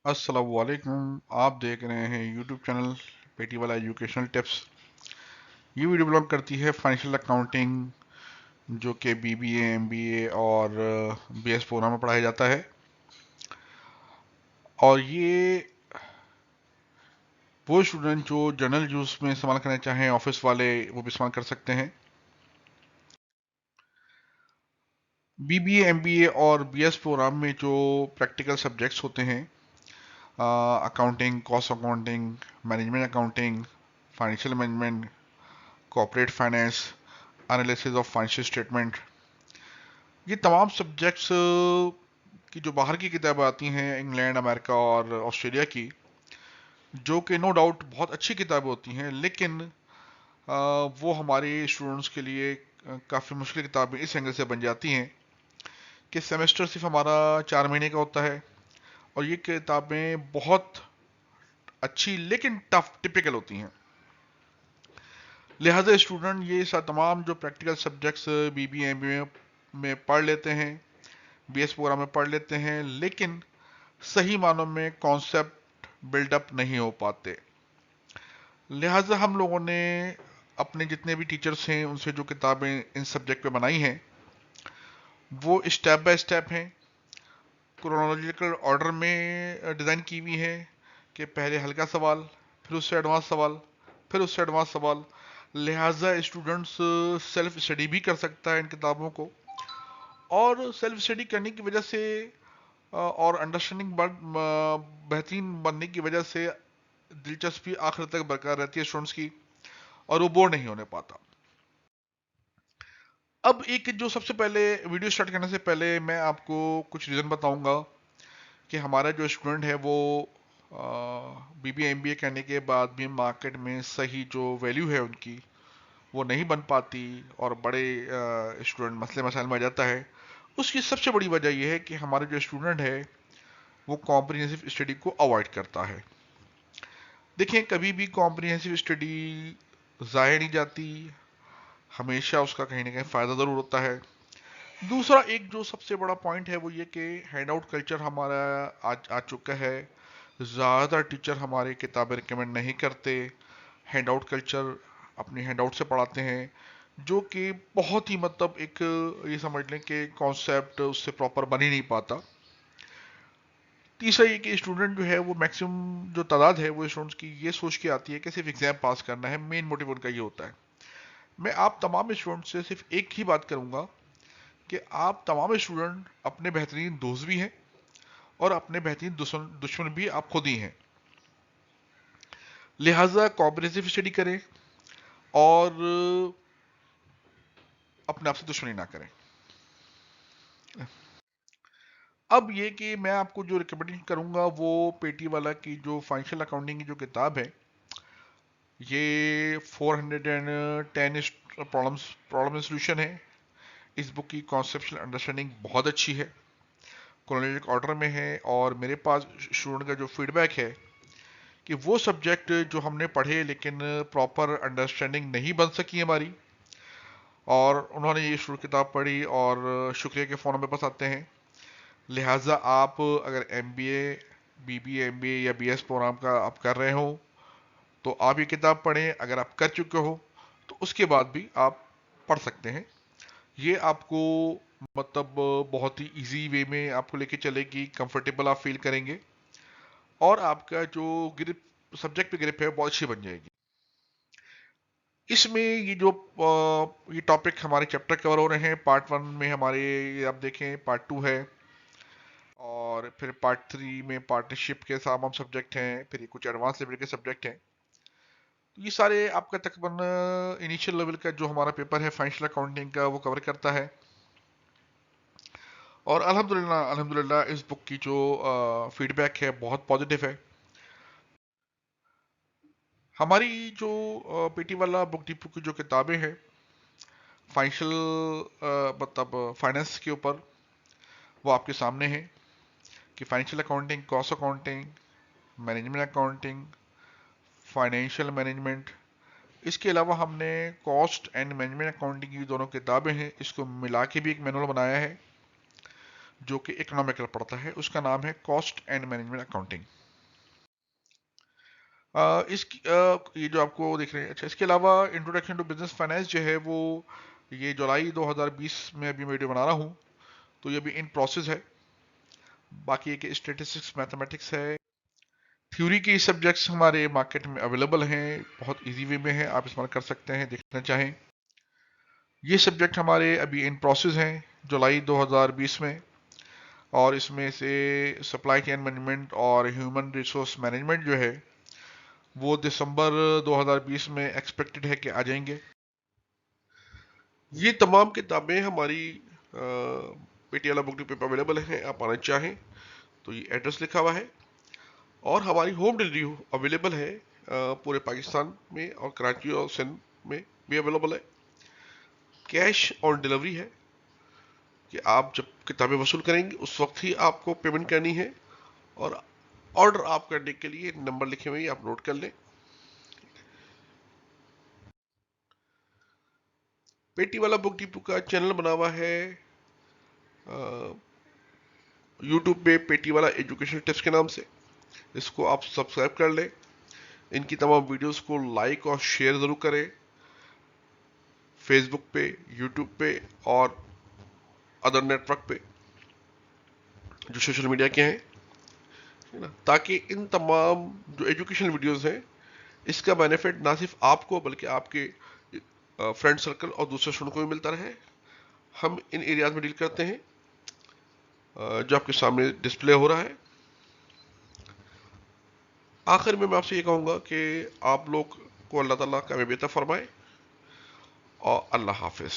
अस्सलाम वालेकुम। आप देख रहे हैं यूट्यूब चैनल पेटी वाला एजुकेशनल टिप्स। ये वीडियो बिलोंग करती है फाइनेंशियल अकाउंटिंग, जो कि बीबीए, एमबीए और बीएस प्रोग्राम में पढ़ाया जाता है। और ये वो स्टूडेंट जो जनरल यूज में इस्तेमाल करना चाहें, ऑफिस वाले, वो भी इस्तेमाल कर सकते हैं। बीबीए, एमबीए और बीएस प्रोग्राम में जो प्रैक्टिकल सब्जेक्ट्स होते हैं, accounting, cost accounting, management accounting, financial management, corporate finance, analysis of financial statement, ये तमाम सब्जेक्ट्स की जो बाहर की किताबें आती हैं, इंग्लैंड, अमेरिका और ऑस्ट्रेलिया की, जो कि नो डाउट बहुत अच्छी किताबें होती हैं, लेकिन वो हमारे स्टूडेंट्स के लिए काफ़ी मुश्किल किताबें इस एंगल से बन जाती हैं कि सेमेस्टर सिर्फ हमारा 4 महीने का होता है और ये किताबें बहुत अच्छी लेकिन टफ टिपिकल होती हैं। लिहाजा स्टूडेंट ये तमाम जो प्रैक्टिकल सब्जेक्ट्स बीबी एम में पढ़ लेते हैं, बीएस प्रोग्राम में पढ़ लेते हैं, लेकिन सही मानों में कॉन्सेप्ट बिल्डअप नहीं हो पाते। लिहाजा हम लोगों ने अपने जितने भी टीचर्स हैं उनसे जो किताबें इन सब्जेक्ट पे बनाई हैं, वो स्टेप बाय स्टेप हैं, क्रोनोलॉजिकल ऑर्डर में डिज़ाइन की हुई है कि पहले हल्का सवाल, फिर उससे एडवांस सवाल, फिर उससे एडवांस सवाल। लिहाजा स्टूडेंट्स सेल्फ स्टडी भी कर सकता है इन किताबों को, और सेल्फ स्टडी करने की वजह से और अंडरस्टैंडिंग बेहतरीन बनने की वजह से दिलचस्पी आखिर तक बरकरार रहती है स्टूडेंट्स की, और वो बोर नहीं होने पाता। अब एक जो सबसे पहले वीडियो स्टार्ट करने से पहले मैं आपको कुछ रीज़न बताऊंगा कि हमारा जो स्टूडेंट है वो बीबीए एमबीए करने के बाद भी मार्केट में सही जो वैल्यू है उनकी वो नहीं बन पाती, और बड़े स्टूडेंट मसले मसाइल में आ जाता है। उसकी सबसे बड़ी वजह यह है कि हमारा जो स्टूडेंट है वो कॉम्प्रिहेंसिव स्टडी को अवॉइड करता है। देखिए, कभी भी कॉम्प्रिहेंसिव स्टडी ज़ाया नहीं जाती, हमेशा उसका कहीं ना कहीं फ़ायदा ज़रूर होता है। दूसरा एक जो सबसे बड़ा पॉइंट है वो ये कि हैंड आउट कल्चर हमारा आज आ चुका है। ज़्यादातर टीचर हमारे किताबें रिकमेंड नहीं करते, हैंड आउट कल्चर अपने हैंड आउट से पढ़ाते हैं, जो कि बहुत ही मतलब एक ये समझ लें कि कॉन्सेप्ट उससे प्रॉपर बन ही नहीं पाता। तीसरा ये कि स्टूडेंट जो है वो मैक्सिमम जो तादाद है वो स्टूडेंट्स की ये सोच के आती है कि सिर्फ एग्जाम पास करना है, मेन मोटिव उनका ये होता है। मैं आप तमाम स्टूडेंट से सिर्फ एक ही बात करूंगा कि आप तमाम स्टूडेंट अपने बेहतरीन दोस्त भी हैं और अपने बेहतरीन दुश्मन भी आप खुद ही हैं। लिहाजा कॉम्प्रिहेंसिव स्टडी करें और अपने आप से दुश्मनी ना करें। अब ये कि मैं आपको जो रिकमेंडेशन करूंगा वो पेटी वाला की जो फाइनेंशियल अकाउंटिंग की जो किताब है, ये 410 प्रॉब्लम सोल्यूशन है। इस बुक की कॉन्सेप्चुअल अंडरस्टैंडिंग बहुत अच्छी है, क्रोनोलॉजिकल ऑर्डर में है, और मेरे पास स्टूडेंट का जो फीडबैक है कि वो सब्जेक्ट जो हमने पढ़े लेकिन प्रॉपर अंडरस्टैंडिंग नहीं बन सकी हमारी, और उन्होंने ये शुरू किताब पढ़ी और शुक्रिया के फ़ोन पे बस आते हैं। लिहाजा आप अगर एमबीए, बीबीए, एमबीए या बीएस प्रोग्राम का आप कर रहे हो तो आप ये किताब पढ़ें। अगर आप कर चुके हो तो उसके बाद भी आप पढ़ सकते हैं। ये आपको मतलब बहुत ही इजी वे में आपको लेके चलेगी, कंफर्टेबल आप फील करेंगे, और आपका जो ग्रिप, सब्जेक्ट पे ग्रिप है, बहुत अच्छी बन जाएगी। इसमें ये जो ये टॉपिक हमारे चैप्टर कवर हो रहे हैं, पार्ट 1 में हमारे, ये आप देखें, पार्ट 2 है, और फिर पार्ट 3 में पार्टनरशिप के तमाम सब्जेक्ट हैं, फिर ये कुछ एडवांस लेवल के सब्जेक्ट हैं। तो ये सारे आपका तकरीबन इनिशियल लेवल का जो हमारा पेपर है फाइनेंशियल अकाउंटिंग का वो कवर करता है। और अल्हम्दुलिल्लाह अल्हम्दुलिल्लाह इस बुक की जो फीडबैक है बहुत पॉजिटिव है। हमारी जो पीटी वाला बुक डिपो की जो किताबें हैं फाइनेंशियल मतलब फाइनेंस के ऊपर, वो आपके सामने है कि financial accounting, cost accounting, management accounting, financial management, इसके अलावा हमने कॉस्ट एंड मैनेजमेंट अकाउंटिंग की दोनों किताबें हैं, इसको मिला के भी एक मैनुअल बनाया है, जो कि इकोनॉमिकल पड़ता है, उसका नाम है कॉस्ट एंड मैनेजमेंट अकाउंटिंग। इसकी ये जो आपको दिख रहे हैं, अच्छा, इसके अलावा इंट्रोडक्शन टू बिजनेस फाइनेंस जो है वो ये जुलाई 2020 में अभी मैं वीडियो बना रहा हूँ, तो ये अभी इन प्रोसेस है। बाकी एक स्टेटिस्टिक्स मैथमेटिक्स है। थ्योरी के सब्जेक्ट्स हमारे मार्केट में अवेलेबल हैं, बहुत इजी वे में है, आप इस्तेमाल कर सकते हैं देखना चाहें। ये सब्जेक्ट हमारे अभी इन प्रोसेस हैं जुलाई 2020 में, और इसमें से सप्लाई चेन मैनेजमेंट और ह्यूमन रिसोर्स मैनेजमेंट जो है वो दिसंबर 2020 में एक्सपेक्टेड है कि आ जाएंगे। ये तमाम किताबें हमारी पेटियाला बुक डिपो पे अवेलेबल हैं, आप आना चाहें तो ये एड्रेस लिखा हुआ है। और हमारी होम डिलीवरी अवेलेबल है पूरे पाकिस्तान में, और कराची और सिंध में भी अवेलेबल है। कैश ऑन डिलीवरी है कि आप जब किताबें वसूल करेंगे उस वक्त ही आपको पेमेंट करनी है, और ऑर्डर आप करने के लिए नंबर लिखे हुए आप नोट कर लें। पेटी वाला बुक डिपो का चैनल बना हुआ है यूट्यूब पे, पेटी वाला एजुकेशन टिप्स के नाम से। इसको आप सब्सक्राइब कर लें। इनकी तमाम वीडियोस को लाइक और शेयर ज़रूर करें, फेसबुक पे, यूट्यूब पे और अदर नेटवर्क पे जो सोशल मीडिया के हैं, है ना, ताकि इन तमाम जो एजुकेशनल वीडियोस हैं इसका बेनिफिट ना सिर्फ आपको बल्कि आपके फ्रेंड सर्कल और दूसरे स्टूडेंट को भी मिलता रहे। हम इन एरियाज में डील करते हैं जो आपके सामने डिस्प्ले हो रहा है। आखिर में मैं आपसे ये कहूँगा कि आप लोग को अल्लाह ताला कामयाबी अता फरमाए, और अल्लाह हाफिज़।